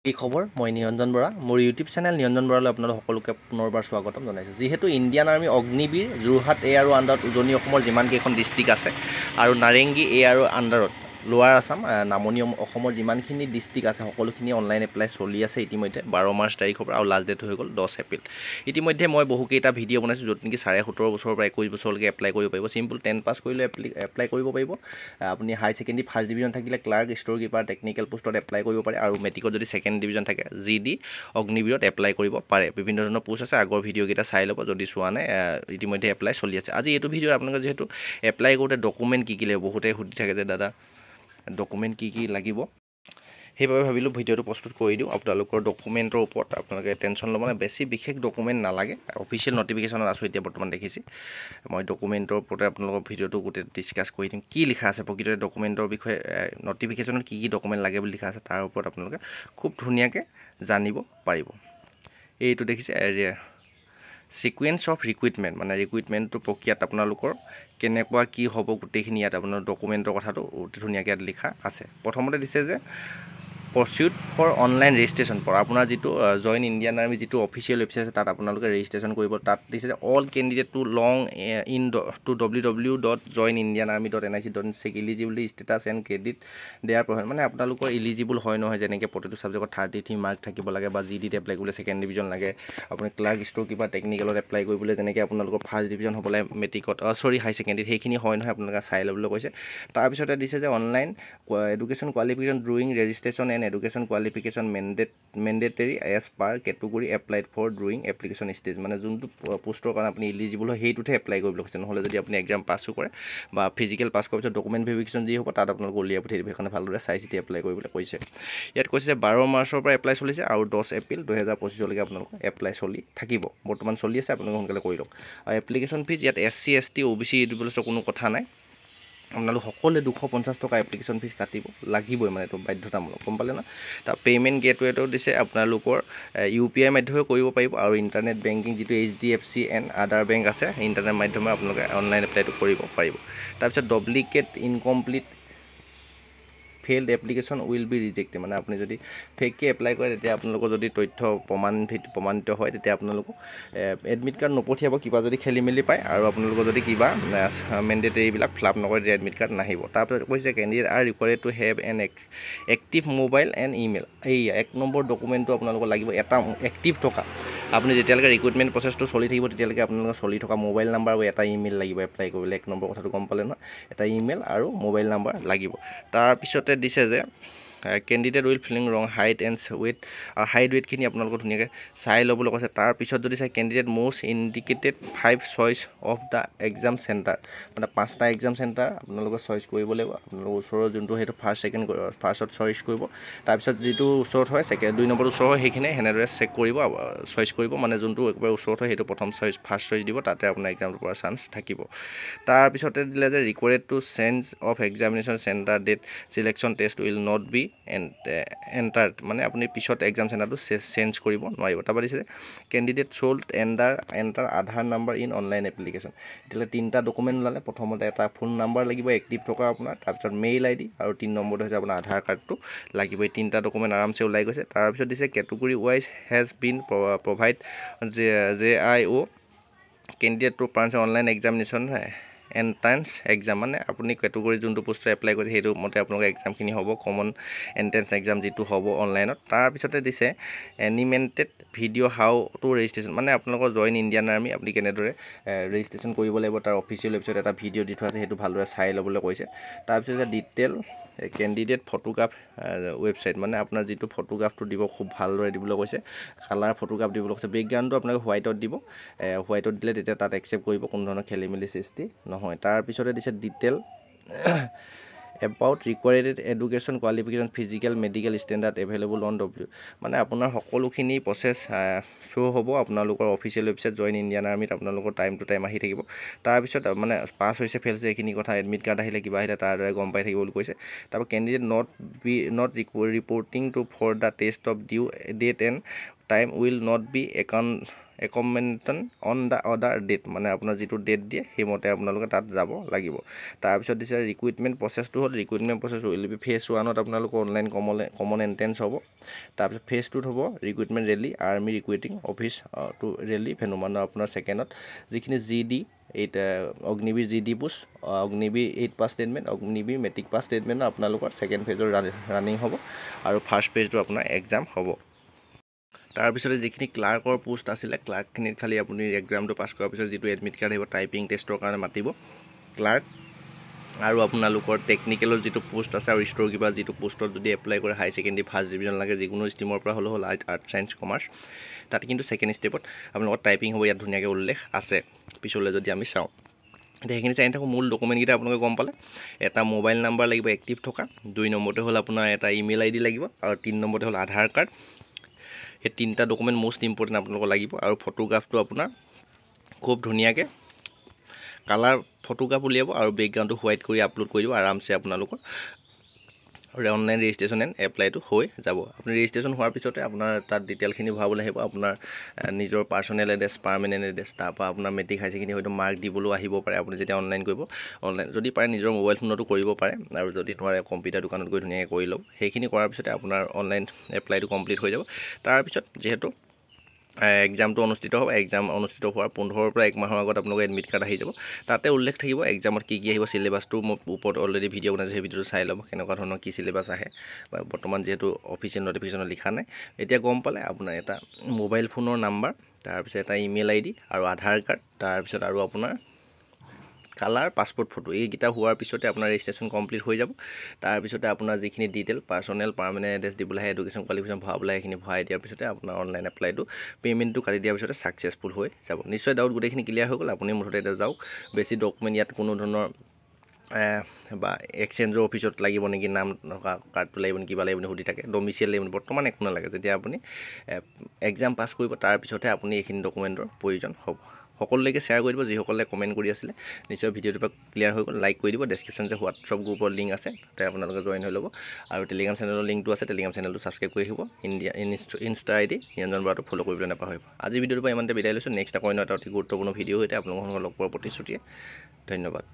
এই খবৰ মই নিৰঞ্জন বৰা মোৰ ইউটিউব চেনেল নিৰঞ্জন বৰালৈ আপোনালোক সকলোকে পুনৰবাৰ স্বাগতম জনাইছোঁ। যিহেতু ইণ্ডিয়ান আৰ্মি অগ্নিবীৰ যোৰহাট এ আৰু আণ্ডাৰত উজনি অসমৰ যিমানকেইখন ডিষ্ট্ৰিক্ট আছে আৰু নাৰেংগী এ আৰু আণ্ডাৰত লোৱাৰ আছাম নামনি অসমৰ যিমানখিনি ডিষ্ট্ৰিক্ট আছে সকলোখিনি অনলাইন এপ্লাই চলি আছে ইতিমধ্যে 12 মাৰ্চ তাৰিখৰ পৰা আৰু লাষ্ট ডেট হৈ গ'ল 10 এপ্ৰিল। ইতিমধ্যে মই বহুকেইটা ভিডিঅ' বনাইছোঁ য'ত নেকি 17.5 বছৰৰ পৰা 21 বছৰলৈকে এপ্লাই কৰিব পাৰিব। চিম্পল 10 পাছ কৰিলে এপ্লাই কৰিব পাৰিব। আপুনি হাই ছেকেণ্ডেৰী ফাৰ্ষ্ট ডিভিজন থাকিলে ক্লাৰ্ক ষ্ট'ৰ কিপাৰ টেকনিকেল পোষ্টত এপ্লাই কৰিব পাৰে আৰু মেট্ৰিকত যদি ছেকেণ্ড ডিভিজন থাকে GD অগ্নিবীৰত এপ্লাই কৰিব পাৰে। বিভিন্ন ধৰণৰ পোষ্ট আছে, আগৰ ভিডিঅ'কেইটা চাই ল'ব যদি চোৱা নাই। ইতিমধ্যে এপ্লাই চলি আছে। আজি এইটো ভিডিঅ'ত আপোনালোকে যিহেতু এপ্লাই কৰোঁতে ডকুমেণ্ট কি লাগিব বহুতে সুধি থাকে যে দাদা ডকুমেণ্ট কি লাগিব, সেইবাবে ভাবিলোঁ ভিডিঅ'টো প্ৰস্তুত কৰি দিওঁ। আপোনালোকৰ ডকুমেণ্টৰ ওপৰত আপোনালোকে টেনশ্যন ল'ব নাই, বেছি বিশেষ ডকুমেণ্ট নালাগে। অফিচিয়েল নটিফিকেশ্যনত আছোঁ এতিয়া বৰ্তমান দেখিছে। মই ডকুমেণ্টৰ ওপৰতে আপোনালোকৰ ভিডিঅ'টো গোটেই ডিছকাছ কৰি দিম। কি লিখা আছে প্ৰকৃততে ডকুমেণ্টৰ বিষয়ে, নটিফিকেশ্যনত কি ডকুমেণ্ট লাগে বুলি লিখা আছে তাৰ ওপৰত আপোনালোকে খুব ধুনীয়াকৈ জানিব পাৰিব। এইটো দেখিছে ছিকুৱেঞ্চ অফ ৰিক্ৰুইটমেণ্ট, মানে ৰিক্ৰুইটমেণ্টটো প্ৰক্ৰিয়াত আপোনালোকৰ কেনেকুৱা কি হ'ব গোটেইখিনি ইয়াত আপোনাৰ ডকুমেণ্টৰ কথাটো অতি ধুনীয়াকৈ ইয়াত লিখা আছে। প্ৰথমতে দিছে যে procedure for online registration for আপোনাৰ যিটো জইন ইণ্ডিয়ান আৰ্মি যিটো অফিচিয়েল ৱেবছাইট আছে তাত আপোনালোকে ৰেজিষ্ট্ৰেশ্যন কৰিব। তাত দিছে যে all candidate to log in to www.joinindianarmy.nic.in eligibility status and credit their provide, মানে আপোনালোকৰ ইলিজিবল হয় নহয়, যেনেকৈ প্ৰতিটো ছাবজেক্টত 33 মাৰ্ক থাকিব লাগে বা GDত এপ্লাই কৰিবলৈ ছেকেণ্ড ডিভিজন লাগে। আপুনি ক্লাৰ্ক ষ্ট'ৰ কিবা টেকনিকেলত এপ্লাই কৰিবলৈ যেনেকৈ আপোনালোকৰ ফাৰ্ষ্ট ডিভিজন হ'ব লাগে মেট্ৰিকত, হাই ছেকেণ্ডেৰীত, সেইখিনি হয় নহয় আপোনালোকে চাই ল'বলৈ কৈছে। তাৰপিছতে দিছে যে online education qualification during registration and education qualification mandatory as per category applied for during application stage, মানে যোনটো পোষ্টৰ কাৰণে আপুনি ইলিজিবল হয় সেইটোতহে এপ্লাই কৰিবলৈ কৈছে। নহ'লে যদি আপুনি এক্সাম পাছো কৰে বা ফিজিকেল পাছ কৰাৰ পিছত ডকুমেণ্ট ভেৰিফিকেশ্যন যি হ'ব তাত আপোনালোকে উলিয়াই পঠিয়াই দিব। সেইকাৰণে ভালদৰে চাই চিতি এপ্লাই কৰিবলৈ কৈছে। ইয়াত কৈছে যে 12 মাৰ্চৰ পৰা এপ্লাই চলিছে আৰু 10 এপ্ৰিল 2025লৈকে আপোনালোকৰ এপ্লাই চলি থাকিব। বৰ্তমান চলি আছে, আপোনালোকে সোনকালে কৰি লওক। আৰু এপ্লিকেশ্যন ফিজ ইয়াত SC ST OBC দিবলৈ কোনো কথা নাই। আপোনালোক সকলোৱে 250 টকা এপ্লিকেশ্যন ফিজ কাটিব লাগিবই, মানে এইটো বাধ্যতামূলক, গম পালে না। তাৰ পে'মেণ্ট গেটৱেটো দিছে আপোনালোকৰ UPI মাধ্যমেৰে কৰিব পাৰিব আৰু ইণ্টাৰনেট বেংকিং যিটো HDFC এণ্ড আদাৰ বেংক আছে ইণ্টাৰনেট মাধ্যমেৰে আপোনালোকে অনলাইন এপ্লাইটো কৰিব পাৰিব। তাৰপিছত duplicate incomplete failed application will be rejected, মানে আপুনি যদি ফেককৈ এপ্লাই কৰে তেতিয়া আপোনালোকৰ যদি তথ্য প্ৰমাণিত হয় তেতিয়া আপোনালোকক এডমিট কাৰ্ড নপঠিয়াব কিবা যদি খেলি মেলি পায়, আৰু আপোনালোকৰ যদি কিবা মেণ্ডেটৰীবিলাক ফিলাপ নকৰে তেতিয়া এডমিট কাৰ্ড নাহিব। তাৰপিছত কৈছে candidate R required to have N active mobile and email. এই 1 নম্বৰ ডকুমেণ্টটো আপোনালোকৰ লাগিব এটা এক্টিভ থকা, আপুনি যেতিয়ালৈকে ৰিক্ৰুইটমেণ্ট প্ৰচেছটো চলি থাকিব তেতিয়ালৈকে আপোনালোকৰ চলি থকা মোবাইল নাম্বাৰ আৰু এটা ইমেইল লাগিব এপ্লাই কৰিবলৈ। 1 নম্বৰ কথাটো গম পালে নহয়, এটা ইমেইল আৰু মোবাইল নাম্বাৰ লাগিব। তাৰপিছতে দিছে যে কেণ্ডিডেট উইল ফিলিং ৰং হাইট এণ্ড ৱেইট, আৰু হাইট ৱেইটখিনি আপোনালোকক ধুনীয়াকৈ চাই ল'বলৈ কৈছে। তাৰপিছত যদি চাই candidate most indicated 5 choice of the exam centre, মানে 5টা এক্সাম চেণ্টাৰ আপোনালোকে চইচ কৰিব লাগিব। আপোনালোকৰ ওচৰৰ যোনটো সেইটো ফাৰ্ষ্টত চইচ কৰিব। তাৰপিছত যিটো ওচৰত হয় 2 নম্বৰটো ওচৰত হয় সেইখিনি সেনেদৰে চেক কৰিব, চইচ কৰিব, মানে যোনটো একেবাৰে ওচৰত হয় সেইটো ফাৰ্ষ্ট চইচ দিব, তাতে আপোনাৰ এক্সামটো পৰা চান্স থাকিব। তাৰপিছতে দিলে যে required to change of examination centre date selection test will not be entered, মানে আপুনি পিছত এক্সাম চেণ্টাৰটো চেঞ্জ কৰিব নোৱাৰিব। তাৰপৰা দিছে candidate should enter Aadhaar number in online application. এতিয়ালৈ 3টা ডকুমেণ্ট ওলালে। প্ৰথমতে এটা ফোন নাম্বাৰ লাগিব এক্টিভ থকা আপোনাৰ, তাৰপিছত মেইল ID, আৰু 3 নম্বৰটো হৈছে আপোনাৰ আধাৰ কাৰ্ডটো লাগিব। এই 3টা ডকুমেণ্ট আৰামছে ওলাই গৈছে। তাৰপিছত দিছে category wise has been provide JIO candidate to person online examination entrance exam, মানে আপুনি কেটেগৰী যোনটো পোষ্টত এপ্লাই কৰিছে সেইটো মতে আপোনালোকৰ এক্সামখিনি হ'ব, কমন এণ্ট্ৰেন্স এক্সাম যিটো হ'ব অনলাইনত। তাৰপিছতে দিছে animated video' how to registration, মানে আপোনালোকৰ জইন ইণ্ডিয়ান আৰ্মি আপুনি কেনেদৰে ৰেজিষ্ট্ৰেশ্যন কৰিব লাগিব তাৰ অফিচিয়েল ৱেবছাইট এটা ভিডিঅ' দি থোৱা আছে, সেইটো ভালদৰে চাই ল'বলৈ কৈছে। তাৰপিছত ডিটেইল কেণ্ডিডেট ফটোগ্ৰাফ ৱেবছাইট, মানে আপোনাৰ যিটো ফটোগ্ৰাফটো দিব খুব ভালদৰে দিবলৈ কৈছে, কালাৰ ফটোগ্ৰাফ দিবলৈ কৈছে। বেকগ্ৰাউণ্ডটো আপোনালোকে হোৱাইটত দিব, হোৱাইটত দিলে তেতিয়া তাত একচেপ্ট কৰিব, কোনো ধৰণৰ খেলি মেলি সৃষ্টি নহয়। তাৰপিছতে দিছে detail about required education qualification physical medical standard available on মানে আপোনাৰ সকলোখিনি প্ৰচেছ শ্ব' হ'ব আপোনালোকৰ অফিচিয়েল ৱেবছাইট জইন ইণ্ডিয়ান আৰ্মিত, আপোনালোকৰ টাইম টু টাইম আহি থাকিব। তাৰপিছত মানে পাছ হৈছে ফেইল হৈছে এইখিনি কথা, এডমিট কাৰ্ড আহিলে কিবা আহিলে তাৰ দৰে গম পাই থাকিব বুলি কৈছে। তাৰপৰা candidate not reporting to for the test of due date and time will not be accommodated on the other date, মানে আপোনাৰ যিটো ডেট দিয়ে সেইমতে আপোনালোকে তাত যাব লাগিব। তাৰপিছত দিছে ৰিক্ৰুইটমেণ্ট প্ৰচেছটো হ'ল, recruitment process will be phase 1ত আপোনালোকৰ অনলাইন কমন এণ্ট্ৰেঞ্চ হ'ব। তাৰপিছত ফেজ 2ত হ'ব recruitment rally, army recruiting office to rally venue, মানে আপোনাৰ ছেকেণ্ডত যিখিনি GD 8 Agniveer GD post, Agniveer 8 pass statement, Agniveer matric pass statement আপোনালোকৰ ছেকেণ্ড ফেজৰ ৰানিং হ'ব আৰু ফাৰ্ষ্ট ফেজটো আপোনাৰ এক্সাম হ'ব। তাৰপিছতে যিখিনি ক্লাৰ্কৰ পোষ্ট আছিলে ক্লাৰ্কখিনিত খালি আপুনি এক্সামটো পাছ কৰাৰ পিছত যিটো এডমিট কাৰ্ড আহিব টাইপিং টেষ্টৰ কাৰণে মাতিব ক্লাৰ্ক, আৰু আপোনালোকৰ টেকনিকেলৰ যিটো পোষ্ট আছে আৰু ষ্ট'ৰ কিপাৰ যিটো পোষ্টত যদি এপ্লাই কৰে হাই ছেকেণ্ডেৰী ফাৰ্ষ্ট ডিভিজন লাগে, যিকোনো ষ্ট্ৰীমৰ পৰা হ'লেও হ'ল, আৰ্ট ছায়েন্স কমাৰ্চ, তাত কিন্তু ছেকেণ্ড ষ্টেপত আপোনালোকৰ টাইপিং হ'ব, ইয়াত ধুনীয়াকৈ উল্লেখ আছে পিছলৈ যদি আমি চাওঁ। এতিয়া সেইখিনি চাই থাকোঁ। মূল ডকুমেণ্টকেইটা আপোনালোকে গম পালে, এটা মোবাইল নাম্বাৰ লাগিব এক্টিভ থকা, 2 নম্বৰতে হ'ল আপোনাৰ এটা ইমেইল ID লাগিব, আৰু 3 নম্বৰতে হ'ল আধাৰ কাৰ্ড। সেই 3টা ডকুমেণ্ট মষ্ট ইম্পৰ্টেণ্ট আপোনালোকৰ লাগিব, আৰু ফটোগ্ৰাফটো আপোনাৰ খুব ধুনীয়াকৈ কালাৰ ফটোগ্ৰাফ উলিয়াব আৰু বেকগ্ৰাউণ্ডটো হোৱাইট কৰি আপলোড কৰি দিব, আৰামছে আপোনালোকৰ অনলাইন ৰেজিষ্ট্ৰেশ্যন এণ্ড এপ্লাইটো হৈ যাব। আপুনি ৰেজিষ্ট্ৰেশ্যন হোৱাৰ পিছতে আপোনাৰ তাত ডিটেইলখিনি ভৰাবলৈ আহিব, আপোনাৰ নিজৰ পাৰ্চনেল এড্ৰেছ, পাৰ্মানেণ্ট এড্ৰেছ, তাৰপৰা আপোনাৰ মেট্ৰিক হাই ছেকেণ্ডেৰী হয়তো মাৰ্ক দিবলৈও আহিব পাৰে আপুনি যেতিয়া অনলাইন কৰিব। অনলাইন যদি পাৰে নিজৰ মোবাইল ফোনতো কৰিব পাৰে, আৰু যদি নোৱাৰে কম্পিউটাৰ দোকানত গৈ ধুনীয়াকৈ কৰি ল'ব। সেইখিনি কৰাৰ পিছতে আপোনাৰ অনলাইন এপ্লাইটো কমপ্লিট হৈ যাব। তাৰপিছত যিহেতু এক্সামটো অনুষ্ঠিত হ'ব, এক্সাম অনুষ্ঠিত হোৱাৰ 15ৰ পৰা 1 মাহৰ আগত আপোনালোকৰ এডমিট কাৰ্ড আহি যাব। তাতে উল্লেখ থাকিব এক্সামত কি আহিব, চিলেবাছটো মই ওপৰত অলৰেডি ভিডিঅ' বনাইছোঁ, সেই ভিডিঅ'টো চাই ল'ব কেনেকুৱা ধৰণৰ কি চিলেবাছ আহে। বৰ্তমান যিহেতু অফিচিয়েল নটিফিকেশ্যনত লিখা নাই, এতিয়া গম পালে আপোনাৰ এটা মোবাইল ফোনৰ নাম্বাৰ, তাৰপিছত এটা ইমেইল ID আৰু আধাৰ কাৰ্ড, তাৰপিছত আৰু আপোনাৰ কালাৰ পাছপৰ্ট ফটো, এইকেইটা হোৱাৰ পিছতে আপোনাৰ ৰেজিষ্ট্ৰেশ্যন কমপ্লিট হৈ যাব। তাৰপিছতে আপোনাৰ যিখিনি ডিটেইল পাৰ্চনেল পাৰ্মানেণ্ট এড্ৰেছ দিবলৈ আহে, এডুকেশ্যন কোৱালিফিকেশ্যন ভৰাবলৈ সেইখিনি ভৰাই দিয়াৰ পিছতে আপোনাৰ অনলাইন এপ্লাইটো পে'মেণ্টটো কাটি দিয়াৰ পিছতে ছাকচেছফুল হৈ যাব। নিশ্চয় ডাউট গোটেইখিনি ক্লিয়াৰ হৈ গ'ল। আপুনি মুঠতে এতিয়া যাওক, বেছি ডকুমেণ্ট ইয়াত কোনো ধৰণৰ বা এক্সচেঞ্জৰ অফিচত লাগিব নেকি, নাম থকা কাৰ্ডটো লাগিব নেকি, কিবা লাগিব নেকি সুধি থাকে, ডমিচিয়েল লাগিব নেকি, বৰ্তমান একো নালাগে। যেতিয়া আপুনি এক্সাম পাছ কৰিব তাৰপিছতহে আপুনি এইখিনি ডকুমেণ্টৰ প্ৰয়োজন হ'ব। সকলোলৈকে শ্বেয়াৰ কৰি দিব, যিসকলে কমেণ্ট কৰি আছিলে। নিশ্চয় ভিডিঅ'টোৰ পৰা ক্লিয়াৰ হৈ গ'ল, লাইক কৰি দিব। ডেছক্ৰিপশ্যন যে হোৱাটছআপ গ্ৰুপৰ লিংক আছে, তাতে আপোনালোকে জইন হৈ ল'ব, আৰু টেলিগ্ৰাম চেনেলৰ লিংকটো আছে, টেলিগ্ৰাম চেনেলটো ছাবস্ক্ৰাইব কৰি আহিব। ইনষ্টা ID নিৰঞ্জন বৰাটো ফ'ল' কৰিবলৈ নাপাহৰিব। আজি ভিডিঅ'টোৰ পৰা ইমানতে বিদায় লৈছোঁ। নেক্সট আকৌ এটা অতি গুৰুত্বপূৰ্ণ ভিডিঅ' সৈতে আপোনালোকৰ লগ পোৱাৰ প্ৰতিশ্ৰুতিয়ে ধন্যবাদ।